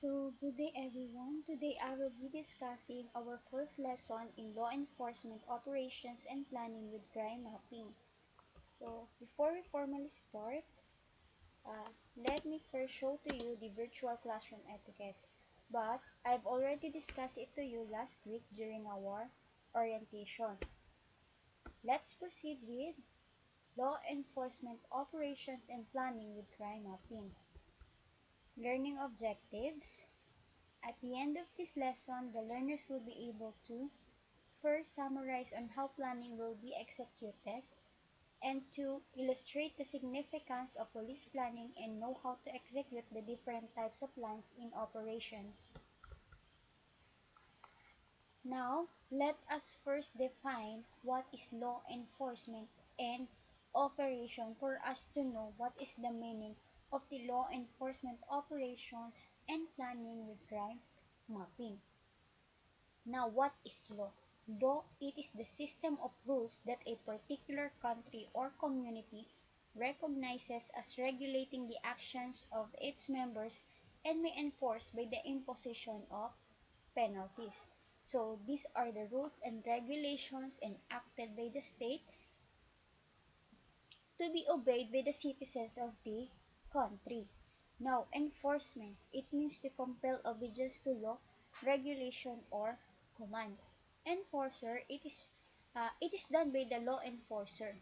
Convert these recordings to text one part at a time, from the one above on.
So, good day everyone. Today I will be discussing our first lesson in law enforcement operations and planning with crime mapping. So, before we formally start, let me first show to you the virtual classroom etiquette. But I've already discussed it to you last week during our orientation. Let's proceed with law enforcement operations and planning with crime mapping. Learning objectives. At the end of this lesson, the learners will be able to first summarize on how planning will be executed, and to illustrate the significance of police planning and know how to execute the different types of plans in operations. Now, let us first define what is law enforcement and operation for us to know what is the meaning of the law enforcement operations and planning with crime mapping. Now, what is law? Law, it is the system of rules that a particular country or community recognizes as regulating the actions of its members and may enforce by the imposition of penalties. So, these are the rules and regulations enacted by the state to be obeyed by the citizens of the country. Now, enforcement, it means to compel obedience to law, regulation, or command. Enforcer, it is done by the law enforcer.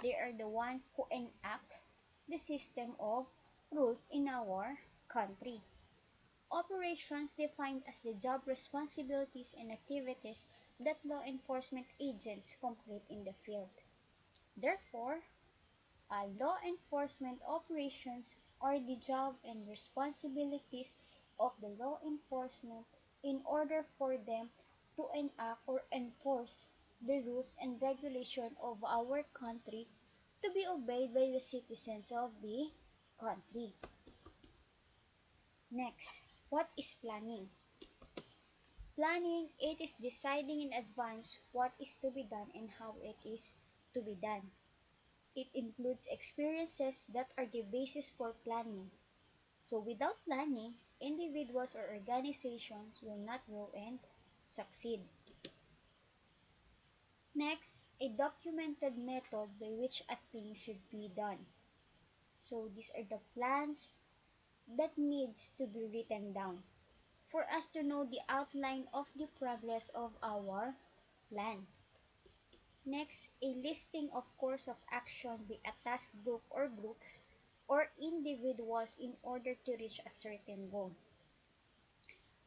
They are the one who enact the system of rules in our country. Operations defined as the job responsibilities and activities that law enforcement agents complete in the field. Therefore, law enforcement operations are the job and responsibilities of the law enforcement in order for them to enact or enforce the rules and regulation of our country to be obeyed by the citizens of the country. Next, what is planning? Planning, it is deciding in advance what is to be done and how it is to be done. It includes experiences that are the basis for planning. So without planning, individuals or organizations will not grow and succeed. Next, a documented method by which a thing should be done. So these are the plans that needs to be written down for us to know the outline of the progress of our plan. Next, a listing of course of action by a task group or groups or individuals in order to reach a certain goal.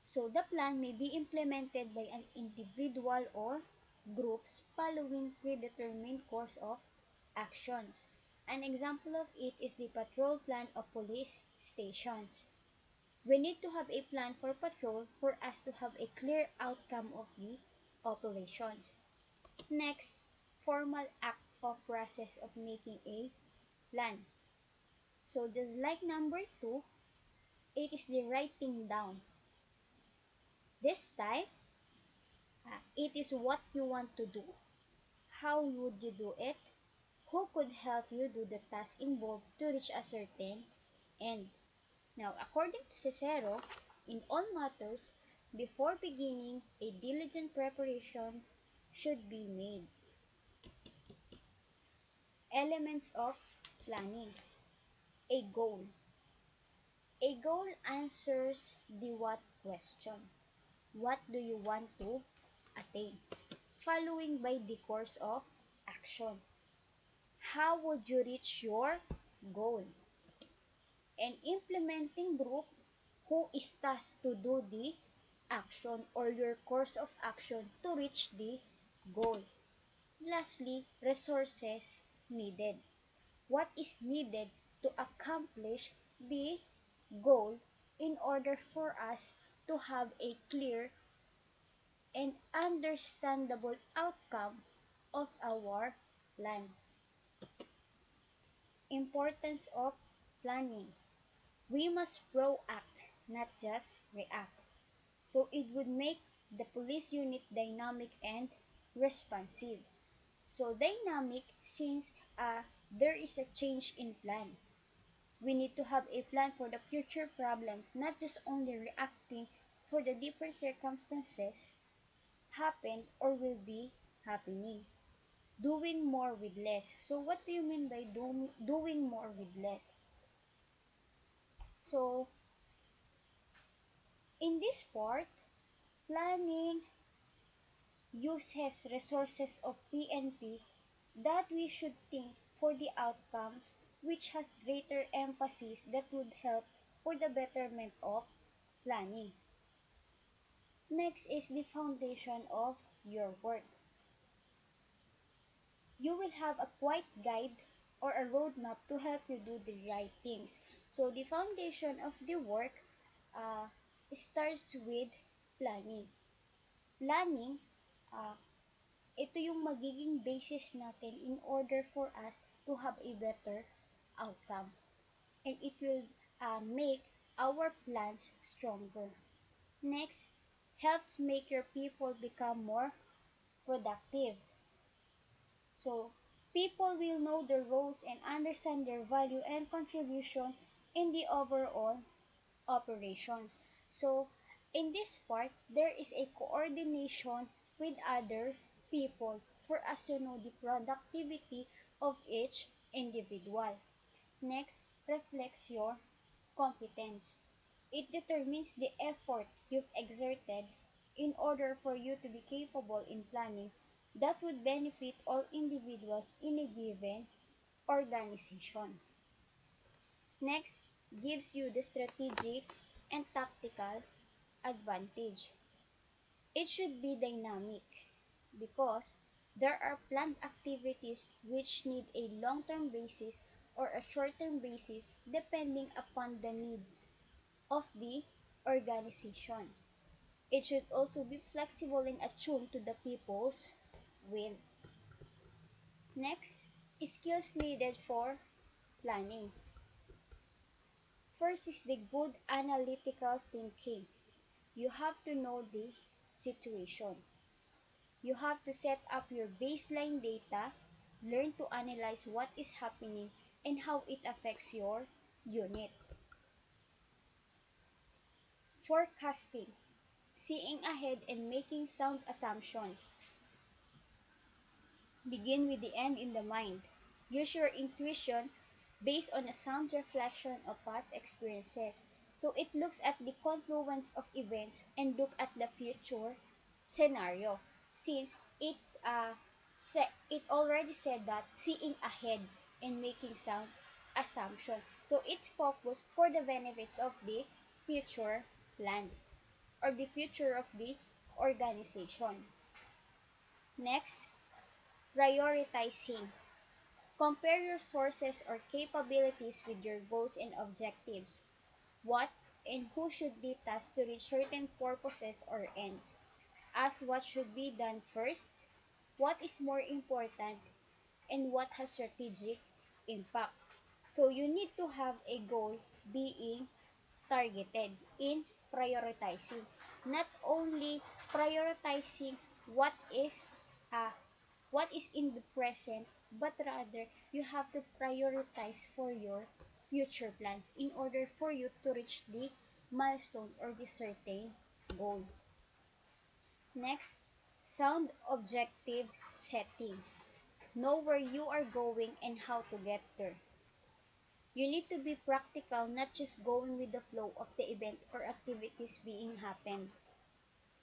So the plan may be implemented by an individual or groups following predetermined course of actions. An example of it is the patrol plan of police stations. We need to have a plan for patrol for us to have a clear outcome of the operations. Next, formal act or process of making a plan. So just like number 2, it is the writing down. This time, it is what you want to do. How would you do it? Who could help you do the task involved to reach a certain end? Now, according to Cicero, in all matters, before beginning, a diligent preparation should be made. Elements of planning. A goal. A goal answers the what question. What do you want to attain? Following by the course of action. How would you reach your goal? An implementing group who is tasked to do the action or your course of action to reach the goal. Lastly, resources needed. What is needed to accomplish the goal in order for us to have a clear and understandable outcome of our plan. Importance of planning. We must proact, not just react. So it would make the police unit dynamic and responsive. So dynamic since there is a change in plan. We need to have a plan for the future problems, not just only reacting for the different circumstances happen or will be happening. Doing more with less. So what do you mean by doing more with less? So in this part, planning uses resources of PNP that we should think for the outcomes which has greater emphasis that would help for the betterment of planning. Next is the foundation of your work. You will have a quiet guide or a roadmap to help you do the right things. So the foundation of the work uh, starts with planning. Planning, uh, ito yung magiging basis natin in order for us to have a better outcome. And it will make our plans stronger. Next, helps make your people become more productive. So, people will know their roles and understand their value and contribution in the overall operations. So, in this part, there is a coordination with other people for us to know the productivity of each individual. Next, reflects your competence. It determines the effort you've exerted in order for you to be capable in planning that would benefit all individuals in a given organization. Next, gives you the strategic and tactical advantage. It should be dynamic because there are planned activities which need a long-term basis or a short-term basis depending upon the needs of the organization. It should also be flexible and attuned to the people's will. Next, skills needed for planning. First is the good analytical thinking. You have to know the situation. You have to set up your baseline data, learn to analyze what is happening and how it affects your unit. Forecasting. Seeing ahead and making sound assumptions. Begin with the end in the mind. Use your intuition based on a sound reflection of past experiences. So it looks at the confluence of events and look at the future scenario. Since it already said that seeing ahead and making sound assumption. So it focused for the benefits of the future plans or the future of the organization. Next, prioritizing. Compare your sources or capabilities with your goals and objectives. What and who should be tasked to reach certain purposes or ends. Ask what should be done first, what is more important, and what has strategic impact. So you need to have a goal being targeted in prioritizing. Not only prioritizing what is uh, what is in the present, but rather you have to prioritize for your future plans in order for you to reach the milestone or the certain goal. Next, sound objective setting. Know where you are going and how to get there. You need to be practical, not just going with the flow of the event or activities being happen.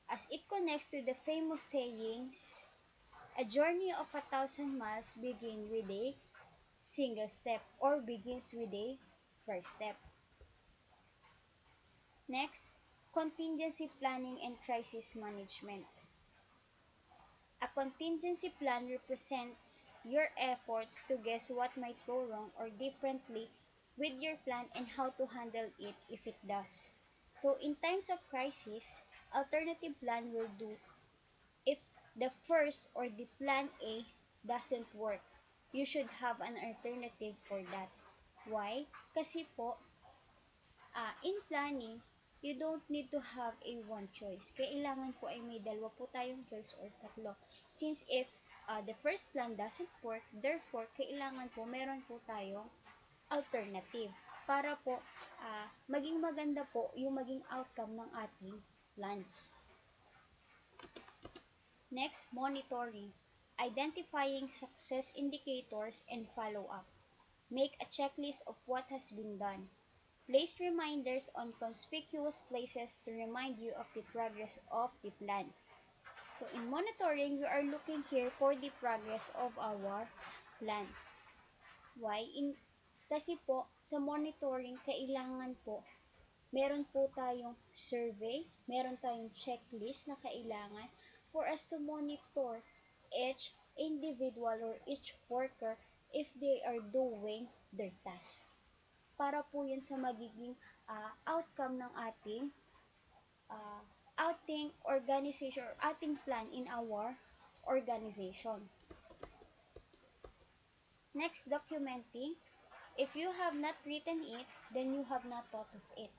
As it connects to the famous sayings, a journey of 1,000 miles begins with a single step or begins with a first step. Next, contingency planning and crisis management. A contingency plan represents your efforts to guess what might go wrong or differently with your plan and how to handle it if it does. So in times of crisis, alternative plan will do if the first or the plan A doesn't work. You should have an alternative for that. Why? Kasi po, in planning, you don't need to have a one choice. Kailangan po ay may dalawa po tayong choice or tatlo. Since if the first plan doesn't work, therefore, kailangan po meron po tayong alternative. para po maging maganda po yung maging outcome ng ating plans. Next, monitoring. Identifying success indicators and follow-up. Make a checklist of what has been done. Place reminders on conspicuous places to remind you of the progress of the plan. So in monitoring, we are looking here for the progress of our plan. Why? Kasi po, sa monitoring, kailangan po, meron po tayong survey, meron tayong checklist na kailangan for us to monitor each individual or each worker if they are doing their task. Para po yun sa magiging outcome ng ating organization or ating plan in our organization. Next, documenting. If you have not written it, then you have not thought of it.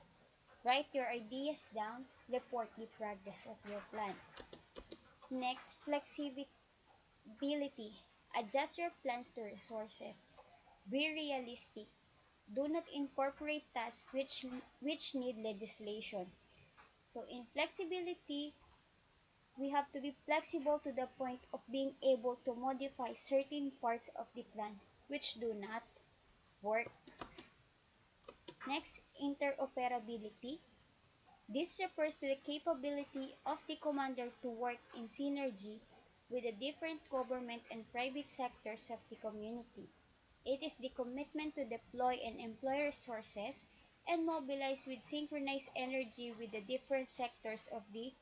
Write your ideas down, report the progress of your plan. Next, flexibility. Adjust your plans to resources. Be realistic. Do not incorporate tasks which need legislation. So in flexibility, we have to be flexible to the point of being able to modify certain parts of the plan which do not work. Next, interoperability. This refers to the capability of the commander to work in synergy with the different government and private sectors of the community. It is the commitment to deploy and employ resources and mobilize with synchronized energy with the different sectors of the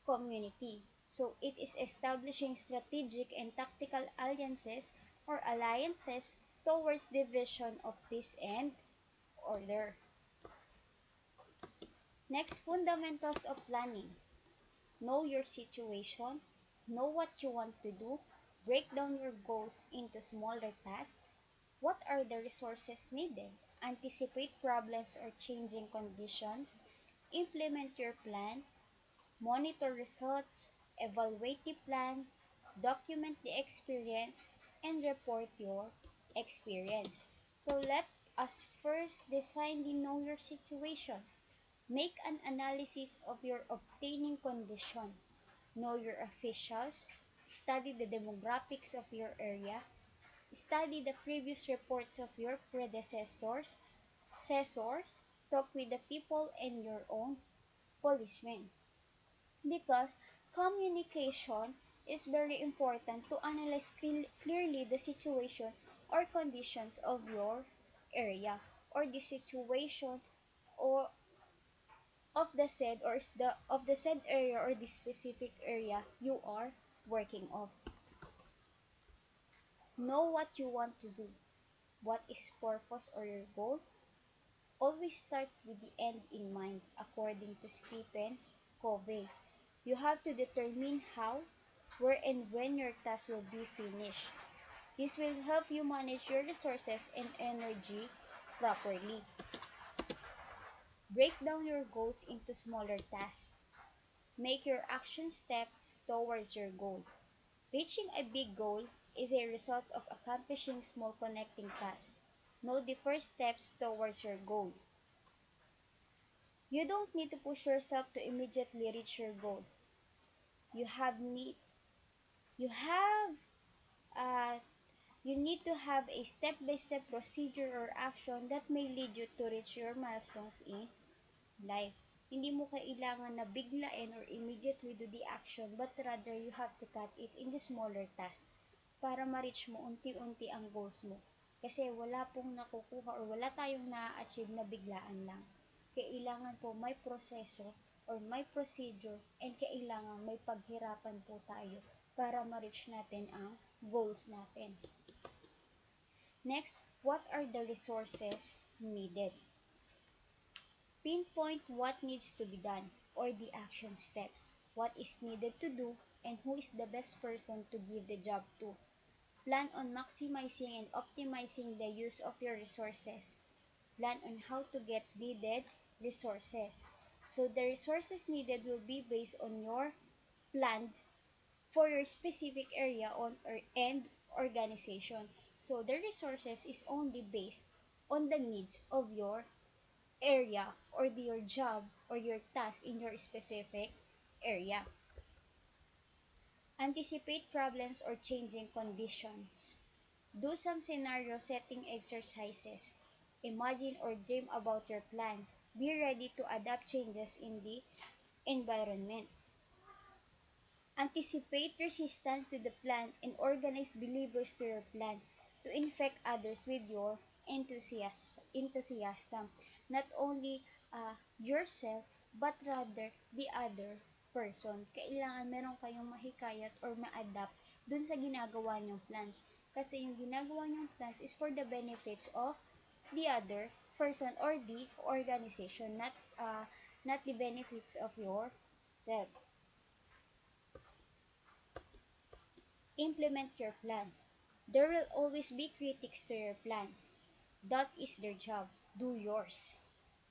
community. So it is establishing strategic and tactical alliances or alliances towards the vision of peace and order. Next, fundamentals of planning. Know your situation, know what you want to do, break down your goals into smaller tasks. What are the resources needed? Anticipate problems or changing conditions, implement your plan, monitor results, evaluate the plan, document the experience, and report your experience. So let us first define the know your situation. Make an analysis of your obtaining condition. Know your officials. Study the demographics of your area. Study the previous reports of your predecessors. Talk with the people and your own policemen. Because communication is very important to analyze clearly the situation or conditions of your area or the situation or of the said area or the specific area you are working on. Know what you want to do. What is purpose or your goal? Always start with the end in mind, according to Stephen Covey. You have to determine how, where, and when your task will be finished. This will help you manage your resources and energy properly. Break down your goals into smaller tasks. Make your action steps towards your goal. Reaching a big goal is a result of accomplishing small connecting tasks. Know the first steps towards your goal. You don't need to push yourself to immediately reach your goal. You need to have a step-by-step procedure or action that may lead you to reach your milestones in life. Hindi mo kailangan na biglain or immediately do the action, but rather you have to cut it in the smaller task para ma-reach mo unti-unti ang goals mo. Kasi wala pong nakukuha or wala tayong na-achieve na biglaan lang. Kailangan po may proseso or may procedure and kailangan may paghirapan po tayo para ma-reach natin ang goals natin. Next, what are the resources needed? Pinpoint what needs to be done or the action steps, what is needed to do, and who is the best person to give the job to. Plan on maximizing and optimizing the use of your resources. Plan on how to get needed resources. So the resources needed will be based on your plan for your specific area and organization. So the resources is only based on the needs of your area or your job or your task in your specific area. Anticipate problems or changing conditions. Do some scenario setting exercises. Imagine or dream about your plan. Be ready to adapt changes in the environment. Anticipate resistance to the plan and organize believers to your plan to infect others with your enthusiasm. Not only yourself, but rather the other person. Kailangan meron kayong mahikayat or ma-adapt dun sa ginagawa niyong plans. Kasi yung ginagawa niyong plans is for the benefits of the other person or the organization, not the benefits of yourself. Implement your plan. There will always be critics to your plan. That is their job. Do yours.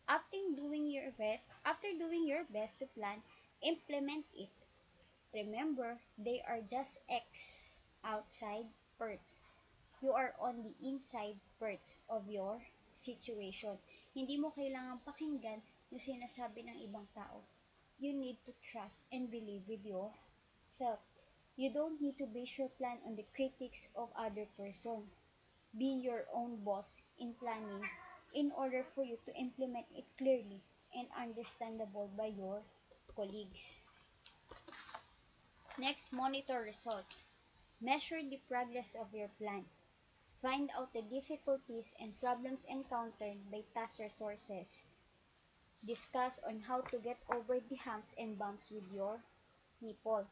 After doing your best to plan, implement it. Remember, they are just outside parts. You are on the inside parts of your situation. Hindi mo kailangang pakinggan yung sinasabi ng ibang tao. You need to trust and believe with yourself. You don't need to base your plan on the critics of other person. Be your own boss in planning in order for you to implement it clearly and understandable by your colleagues. Next, monitor results. Measure the progress of your plan. Find out the difficulties and problems encountered by task resources. Discuss on how to get over the humps and bumps with your people.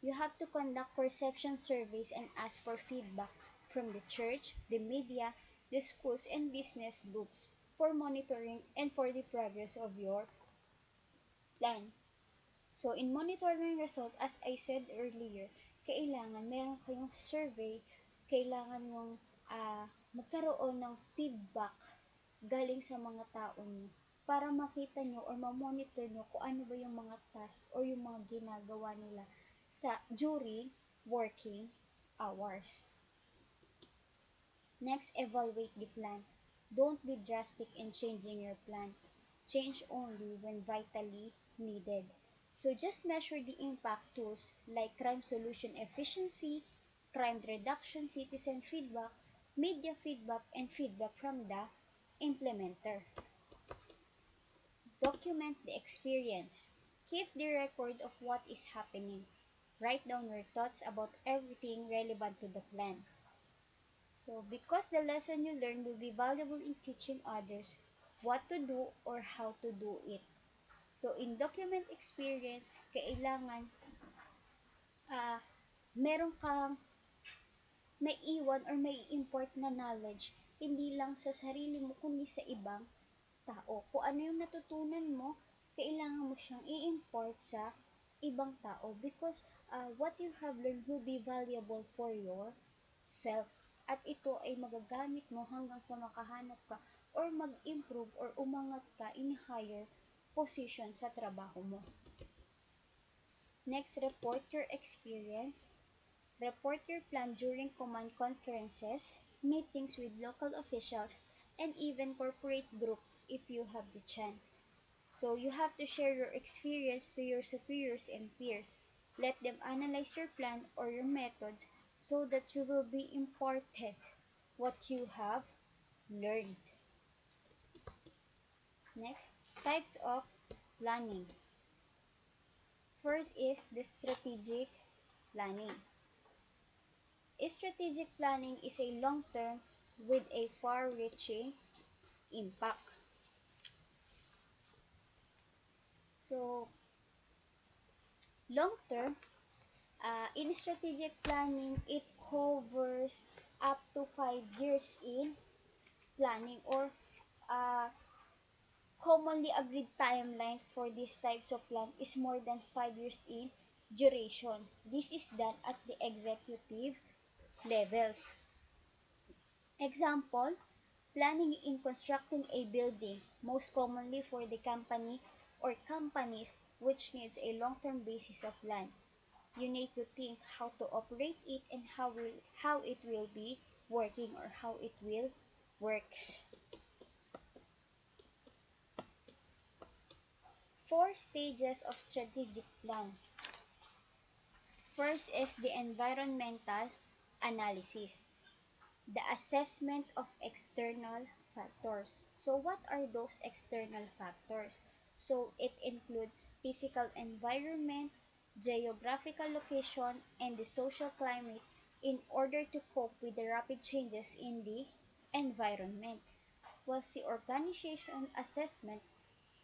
You have to conduct perception surveys and ask for feedback from the church, the media, the schools, and business groups for monitoring and for the progress of your plan. So, in monitoring result, as I said earlier, kailangan meron kayong survey, kailangan mong magkaroon ng feedback galing sa mga tao nyo para makita nyo or ma-monitor nyo kung ano ba yung mga task or yung mga ginagawa nila during working hours. Next, evaluate the plan. Don't be drastic in changing your plan. Change only when vitally needed. So just measure the impact tools like crime solution efficiency, crime reduction, citizen feedback, media feedback, and feedback from the implementer. Document the experience. Keep the record of what is happening. Write down your thoughts about everything relevant to the plan. So, because the lesson you learn will be valuable in teaching others what to do or how to do it. So, in document experience, kailangan meron kang may iwan or may import na knowledge, hindi lang sa sarili mo, kundi sa ibang tao. Kung ano yung natutunan mo, kailangan mo siyang i-import sa ibang tao because what you have learned will be valuable for yourself. At ito ay magagamit mo hanggang sa makahanap ka or mag-improve or umangat ka in higher position sa trabaho mo. Next, report your experience. Report your plan during command conferences, meetings with local officials, and even corporate groups if you have the chance. So you have to share your experience to your superiors and peers. Let them analyze your plan or your methods so that you will be imparted what you have learned. Next, types of planning. First is the strategic planning. Strategic planning is a long-term with a far-reaching impact. So, long-term, in strategic planning, it covers up to 5 years in planning or commonly agreed timeline for these types of plan is more than 5 years in duration. This is done at the executive levels. Example, planning in constructing a building, most commonly for the company or companies which needs a long-term basis of plan. You need to think how to operate it and how it will be working or how it will works. Four stages of strategic plan. First is the environmental analysis, the assessment of external factors. So what are those external factors? So it includes physical environment, geographical location, and the social climate in order to cope with the rapid changes in the environment. Whilst the organization assessment,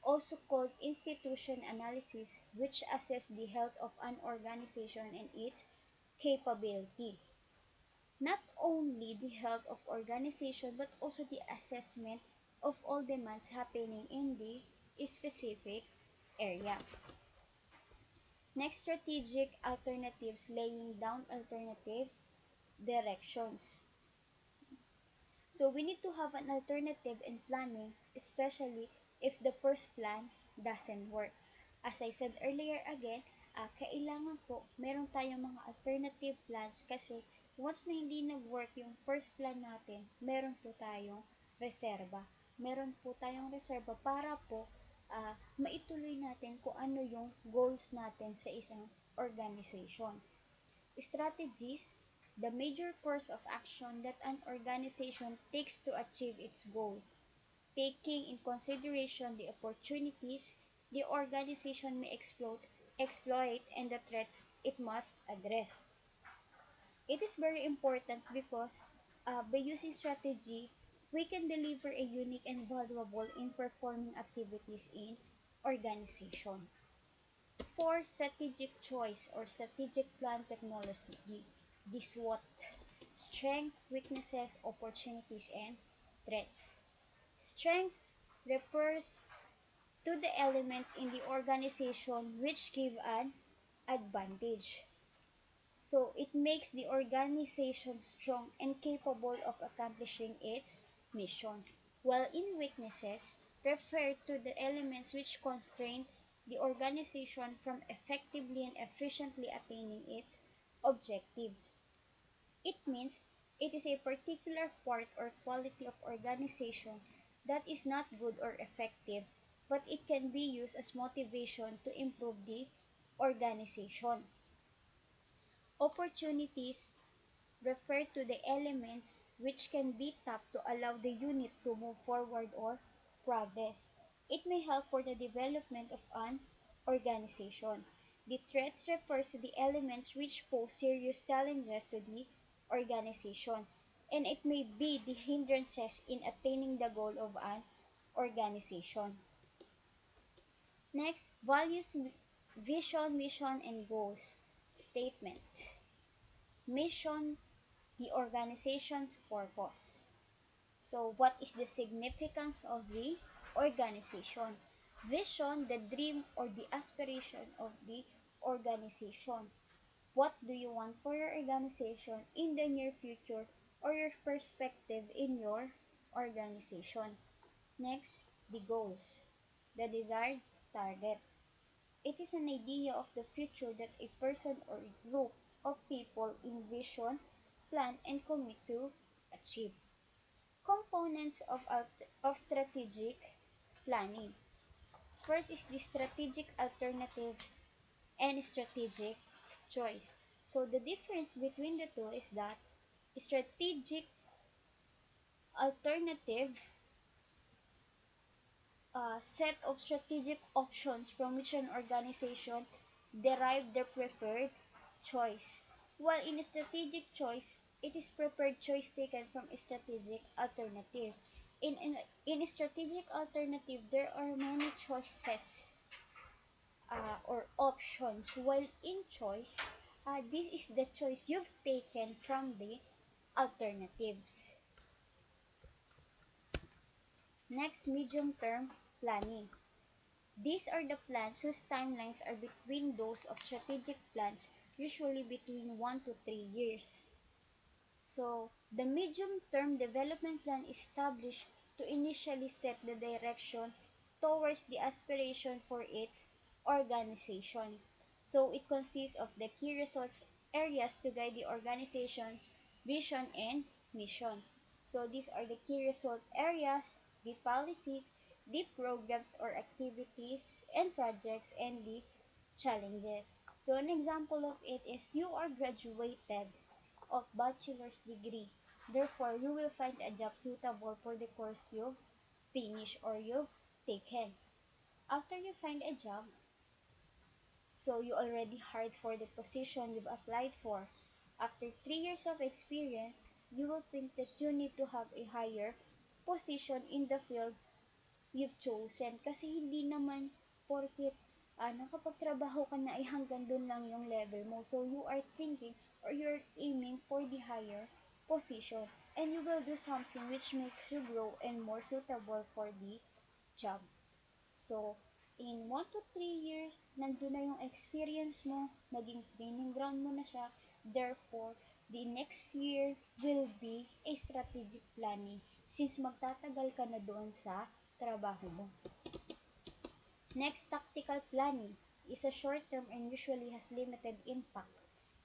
also called institution analysis, which assess the health of an organization and its capability. Not only the health of organization but also the assessment of all demands happening in the specific area. Next, strategic alternatives, laying down alternative directions. So we need to have an alternative in planning, especially if the first plan doesn't work. As I said earlier again, kailangan po meron tayong mga alternative plans kasi once na hindi nag-work yung first plan natin, meron po tayong reserba. Meron po tayong reserba para po maituloy natin kung ano yung goals natin sa isang organization. Strategies, the major course of action that an organization takes to achieve its goal, taking in consideration the opportunities the organization may exploit and the threats it must address. It is very important because by using strategy, we can deliver a unique and valuable in performing activities in organization. For strategic choice or strategic plan technology, this what? Strength, weaknesses, opportunities, and threats. Strengths refers to the elements in the organization which give an advantage. So it makes the organization strong and capable of accomplishing its mission. While in weaknesses refer to the elements which constrain the organization from effectively and efficiently attaining its objectives. It means it is a particular part or quality of organization that is not good or effective, but it can be used as motivation to improve the organization. Opportunities refer to the elements which can be tapped to allow the unit to move forward or progress. It may help for the development of an organization. The threats refers to the elements which pose serious challenges to the organization, and it may be the hindrances in attaining the goal of an organization. Next, values, vision, mission, and goals. Statement. Mission, the organization's purpose. So, what is the significance of the organization? Vision, the dream or the aspiration of the organization. What do you want for your organization in the near future or your perspective in your organization? Next, the goals, the desired target. It is an idea of the future that a person or a group of people envision, plan, and commit to achieve. Components of strategic planning. First is the strategic alternative and strategic choice. So the difference between the two is that strategic alternative set of strategic options from which an organization derive their preferred choice. While in a strategic choice, it is preferred choice taken from a strategic alternative. In a strategic alternative, there are many choices or options, while in choice, this is the choice you've taken from the alternatives. Next, medium-term planning. These are the plans whose timelines are between those of strategic plans, usually between 1 to 3 years. So, the medium-term development plan is established to initially set the direction towards the aspiration for its organization. So, it consists of the key results areas to guide the organization's vision and mission. So, these are the key result areas, the policies, the programs or activities and projects, and the challenges. So an example of it is you are graduated of bachelor's degree. Therefore, you will find a job suitable for the course you've finished or you've taken. After you find a job, so you already hired for the position you've applied for. After 3 years of experience, you will think that you need to have a higher position in the field you've chosen kasi hindi naman porket nakapagtrabaho ka na ay hanggang dun lang yung level mo. So you are thinking or you're aiming for the higher position and you will do something which makes you grow and more suitable for the job. So, in 1 to 3 years, nandun na yung experience mo, naging training ground mo na siya. Therefore, the next year will be a strategic planning since magtatagal ka na doon sa trabaho mo. Next, tactical planning is a short-term and usually has limited impact.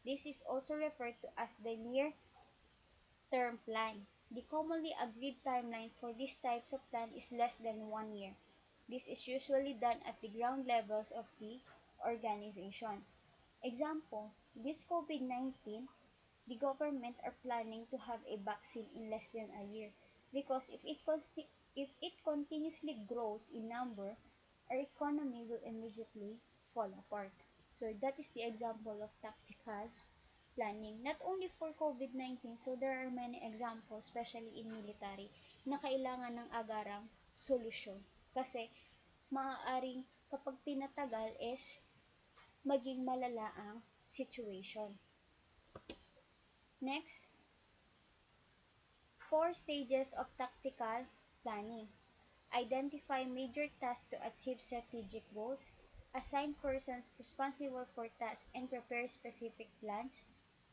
This is also referred to as the near-term plan. The commonly agreed timeline for these types of plan is less than 1 year. This is usually done at the ground levels of the organization. Example, this COVID-19, the government are planning to have a vaccine in less than a year because if it continuously grows in number, our economy will immediately fall apart. So that is the example of tactical planning, not only for COVID-19, so there are many examples, especially in military, na kailangan ng agarang solusyon. Kasi, maaaring kapag pinatagal is maging malala ang situation. Next, 4 stages of tactical planning. Identify major tasks to achieve strategic goals. Assign persons responsible for tasks and prepare specific plans.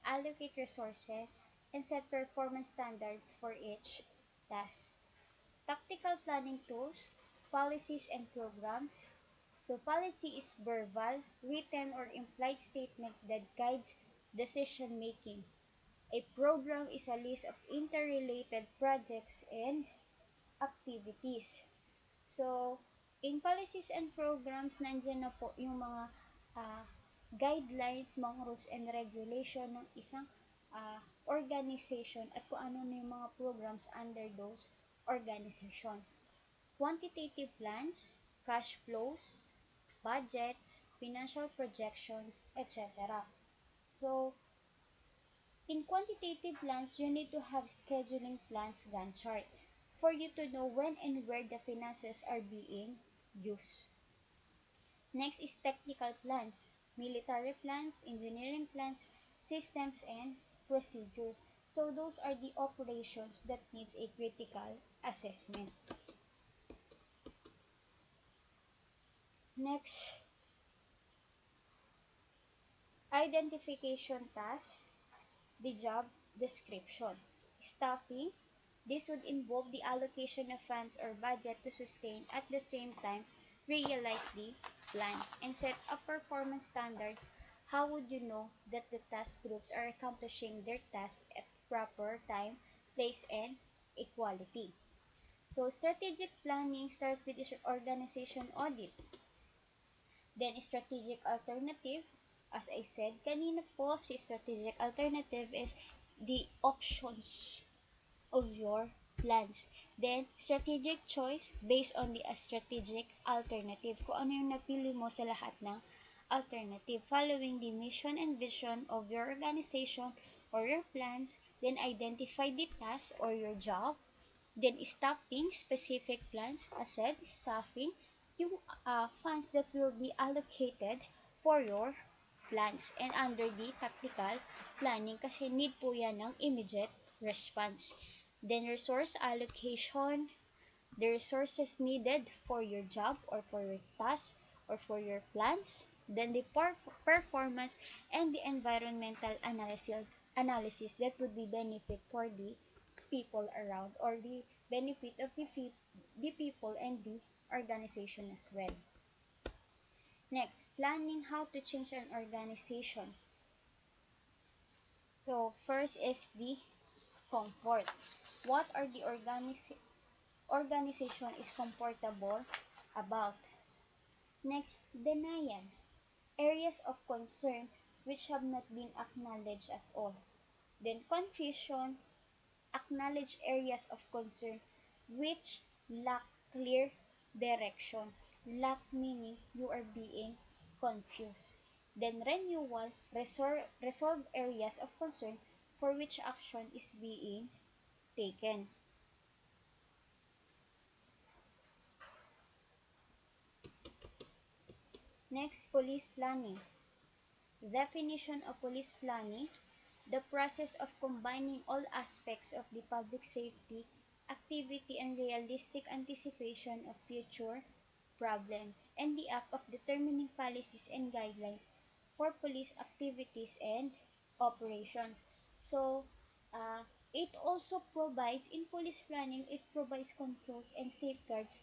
Allocate resources and set performance standards for each task. Tactical planning tools, policies and programs. So policy is verbal, written or implied statement that guides decision making. A program is a list of interrelated projects and activities. So, in policies and programs, nandiyan na po yung mga guidelines, mga rules and regulation ng isang organization at kung ano na yung mga programs under those organization. Quantitative plans, cash flows, budgets, financial projections, etc. So, in quantitative plans, you need to have scheduling plans Gantt chart for you to know when and where the finances are being used. Next is technical plans, military plans, engineering plans, systems, and procedures. So those are the operations that needs a critical assessment. Next, identification task, the job description. Staffing, this would involve the allocation of funds or budget to sustain at the same time realize the plan and set up performance standards. How would you know that the task groups are accomplishing their task at proper time, place, and equality? So strategic planning starts with organization audit. Then strategic alternative, as I said kanina po, si strategic alternative is the options of your plans. Then, strategic choice based on the strategic alternative. Kung ano yung napili mo sa lahat ng alternative. Following the mission and vision of your organization or your plans, then identify the task or your job. Then, staffing specific plans. As said, staffing yung funds that will be allocated for your plans and under the tactical planning kasi need po yan ng immediate response. Then resource allocation, the resources needed for your job or for your task or for your plans. Then the performance and the environmental analysis that would be benefit for the people around or the benefit of the people and the organization as well. Next, planning how to change an organization. So, first is the comfort. What are the organization is comfortable about. Next, denial. Areas of concern which have not been acknowledged at all. Then confusion, acknowledge areas of concern which lack clear direction. Lack meaning you are being confused. Then renewal, resolve areas of concern for which action is being taken. Next, police planning. Definition of police planning: the process of combining all aspects of the public safety activity and realistic anticipation of future problems, and the act of determining policies and guidelines for police activities and operations. So, uh, it also provides, in police planning, it provides controls and safeguards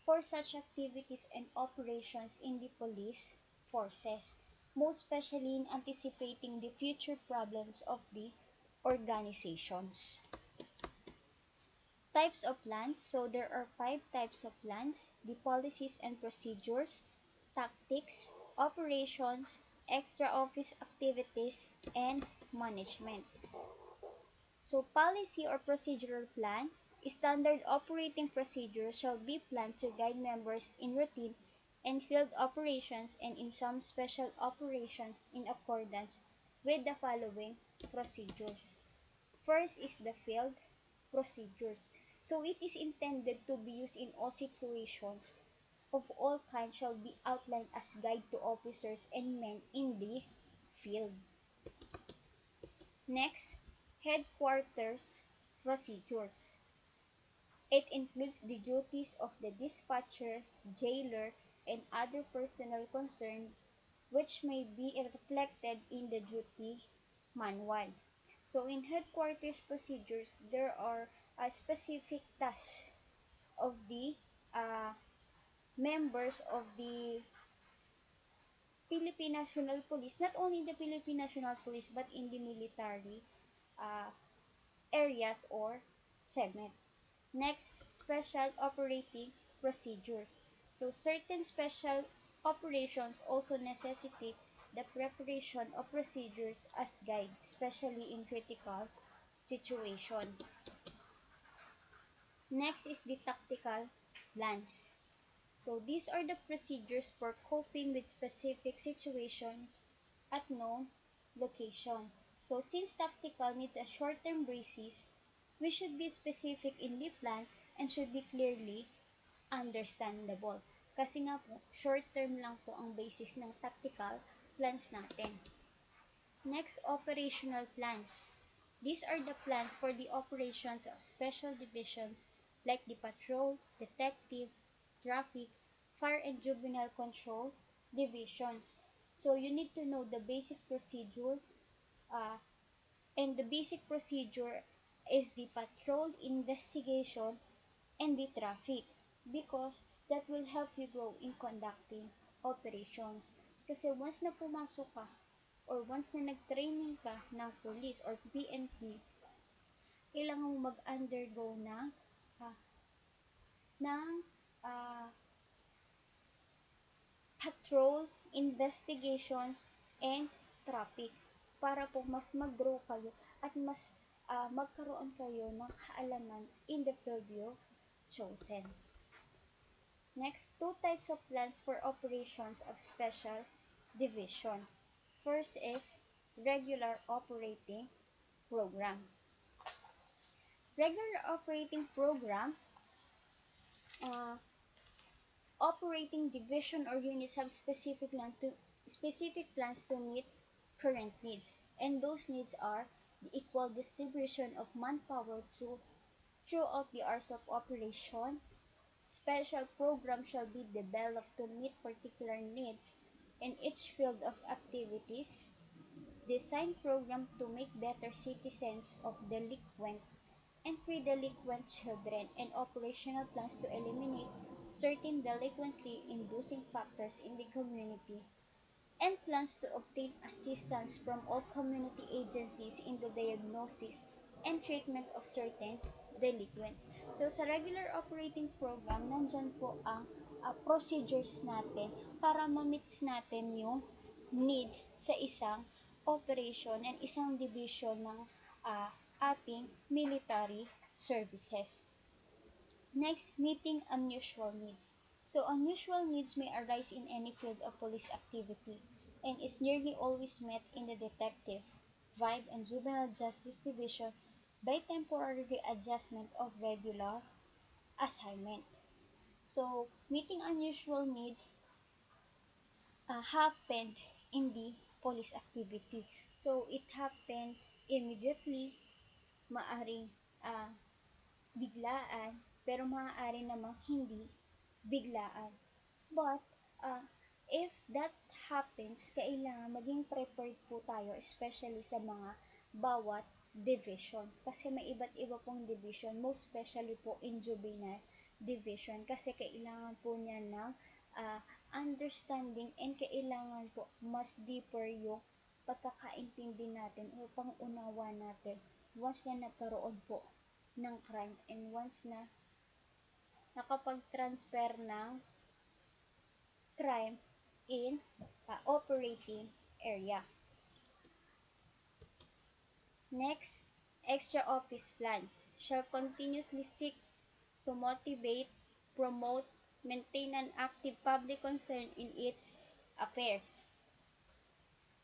for such activities and operations in the police forces, most especially in anticipating the future problems of the organizations. Types of plans. So there are 5 types of plans: the policies and procedures, tactics, operations, extra office activities, and management. So policy or procedural plan: standard operating procedures shall be planned to guide members in routine and field operations and in some special operations in accordance with the following procedures. First is the field procedures. So it is intended to be used in all situations of all kinds, shall be outlined as guide to officers and men in the field. Next, headquarters procedures. It includes the duties of the dispatcher, jailer, and other personnel concerned, which may be reflected in the duty manual. So in headquarters procedures, there are specific tasks of the uh, members of the Philippine National Police, not only the Philippine National Police but in the military uh, areas or segment. Next, special operating procedures. So certain special operations also necessitate the preparation of procedures as guide, especially in critical situation. Next is the tactical plans. So these are the procedures for coping with specific situations at known location. So since tactical needs a short-term basis, we should be specific in the plans and should be clearly understandable. Kasi nga po, short-term lang po ang basis ng tactical plans natin. Next, operational plans. These are the plans for the operations of special divisions like the patrol, detective, traffic, fire and juvenile control divisions. So you need to know the basic procedure, uh, and the basic procedure is the patrol, investigation, and the traffic, because that will help you grow in conducting operations. Kasi once na pumasok ka or once na nag-training ka ng police or PNP, kailangan mo mag-undergo uh, ng uh, patrol, investigation, and traffic para po mas mag-grow kayo at mas magkaroon kayo ng kaalaman in the field you chosen. Next, 2 types of plans for operations of special division. First is regular operating program. Regular operating program, operating division or units have specific plans to meet current needs, and those needs are the equal distribution of manpower throughout the hours of operation. Special programs shall be developed to meet particular needs in each field of activities. Design program to make better citizens of delinquent and pre-delinquent children, and operational plans to eliminate certain delinquency-inducing factors in the community, and plans to obtain assistance from all community agencies in the diagnosis and treatment of certain delinquents. So, sa regular operating program, nandyan po ang procedures natin para ma-meets natin yung needs sa isang operation and isang division ng ating military services. Next, meeting unusual needs. So, unusual needs may arise in any field of police activity and is nearly always met in the detective, vibe, and juvenile justice division by temporary adjustment of regular assignment. So, meeting unusual needs happened in the police activity. So, it happens immediately, maaring biglaan, pero maaari namang hindi biglaan. But, if that happens, kailangan maging prepared po tayo, especially sa mga bawat division. Kasi may iba't iba pong division, most especially po in juvenile division. Kasi kailangan po niya ng understanding and kailangan po mas deeper yung pagkakaintindi natin o pangunawa natin once na nagkaroon po ng crime and once na nakapag-transfer ng crime in operating area. Next, extra office plans shall continuously seek to motivate, promote, maintain an active public concern in its affairs.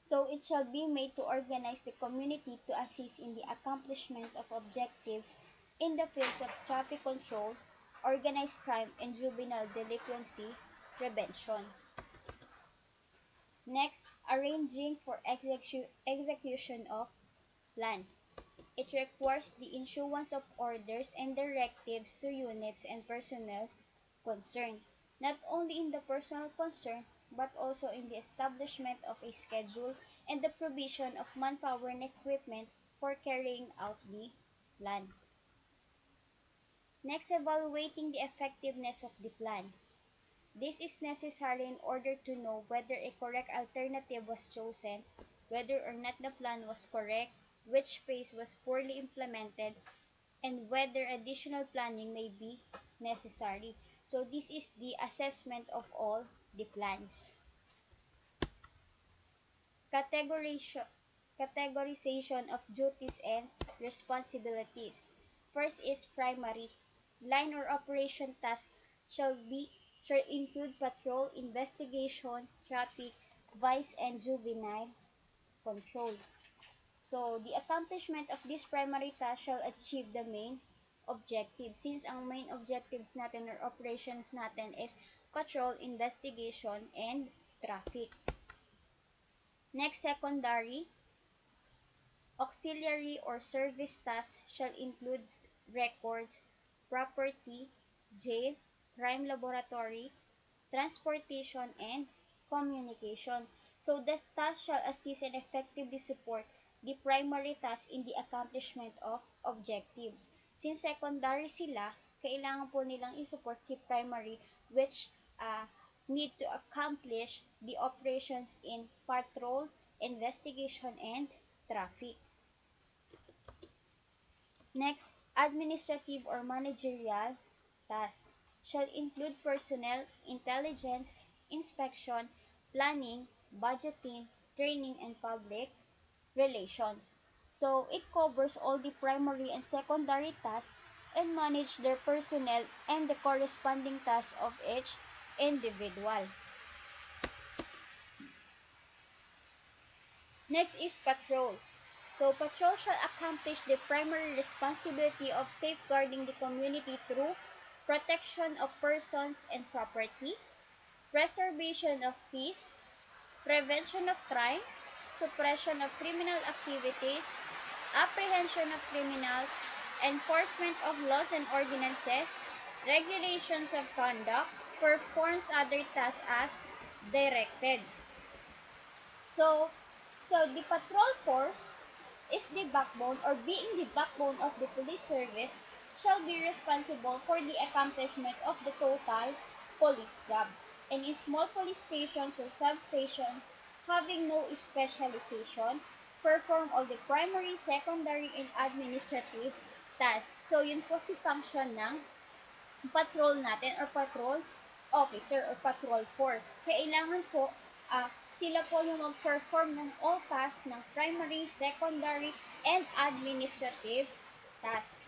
So it shall be made to organize the community to assist in the accomplishment of objectives in the fields of traffic control, organized crime, and juvenile delinquency prevention. Next, arranging for execution of plan. It requires the issuance of orders and directives to units and personnel concerned, not only in the personnel concerned, but also in the establishment of a schedule and the provision of manpower and equipment for carrying out the plan. Next, evaluating the effectiveness of the plan. This is necessary in order to know whether a correct alternative was chosen, whether or not the plan was correct, which phase was poorly implemented, and whether additional planning may be necessary. So this is the assessment of all the plans. Categorization of duties and responsibilities. First is primary. Line or operation tasks shall include patrol, investigation, traffic, vice, and juvenile control. So, the accomplishment of this primary task shall achieve the main objective. Since ang main objectives natin or operations natin is patrol, investigation, and traffic. Next, secondary. Auxiliary or service tasks shall include records, property, jail, crime laboratory, transportation, and communication. So, the task shall assist and effectively support the primary task in the accomplishment of objectives. Since secondary sila, kailangan po nilang isupport si primary which need to accomplish the operations in patrol, investigation, and traffic. Next, administrative or managerial tasks shall include personnel, intelligence, inspection, planning, budgeting, training, and public relations. So, it covers all the primary and secondary tasks and manage their personnel and the corresponding tasks of each individual. Next is patrol. So, patrol shall accomplish the primary responsibility of safeguarding the community through protection of persons and property, preservation of peace, prevention of crime, suppression of criminal activities, apprehension of criminals, enforcement of laws and ordinances, regulations of conduct, performs other tasks as directed. So the patrol force is the backbone or being the backbone of the police service shall be responsible for the accomplishment of the total police job. And in small police stations or substations having no specialization, perform all the primary, secondary, and administrative tasks. So, yun po si function ng patrol natin or patrol officer or patrol force. Kailangan po sila po yung mag-perform ng all tasks ng primary, secondary, and administrative tasks.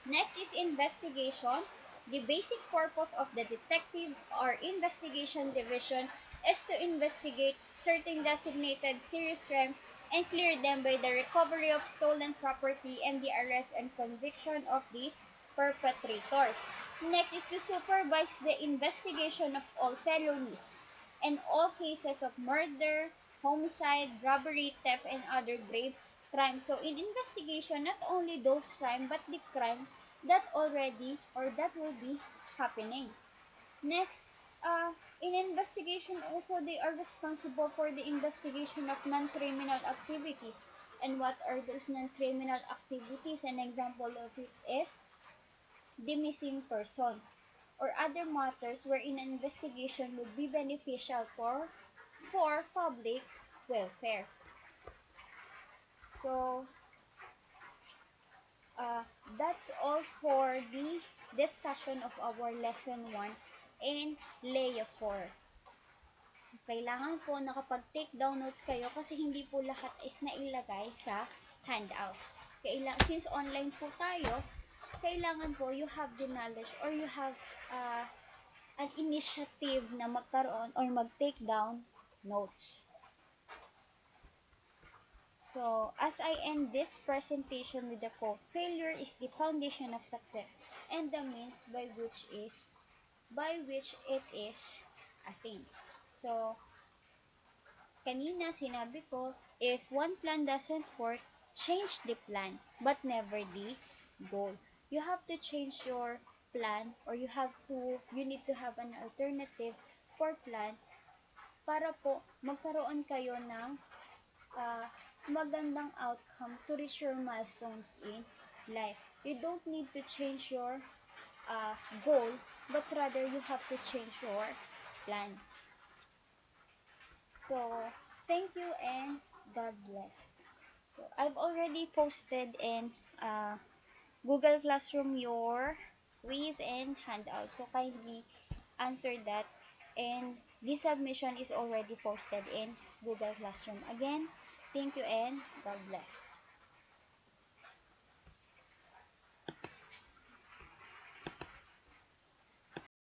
Next is investigation. The basic purpose of the detective or investigation division is to investigate certain designated serious crime and clear them by the recovery of stolen property and the arrest and conviction of the perpetrators. Next is to supervise the investigation of all felonies and all cases of murder, homicide, robbery, theft, and other grave crimes. So in investigation, not only those crimes, but the crimes that already or that will be happening. Next, in investigation also, they are responsible for the investigation of non-criminal activities. And what are those non-criminal activities? An example of it is the missing person or other matters wherein an investigation would be beneficial for public welfare. So, uh, that's all for the discussion of our lesson 1 in Lea 4. So, kailangan po nakapag-take down notes kayo kasi hindi po lahat is nailagay sa handouts. Since online po tayo, kailangan po you have the knowledge or you have an initiative na magkaroon or mag-take down notes. So, as I end this presentation with the quote, failure is the foundation of success and the means by which it is attained. So, kanina sinabi ko, if one plan doesn't work, change the plan, but never the goal. You have to change your plan or you need to have an alternative for plan para po magkaroon kayo ng magandang outcome to reach your milestones in life. You don't need to change your goal, but rather you have to change your plan. So, thank you and God bless. So, I've already posted in Google Classroom your quiz and handout. So, kindly answer that. And this submission is already posted in Google Classroom. Again, thank you and God bless.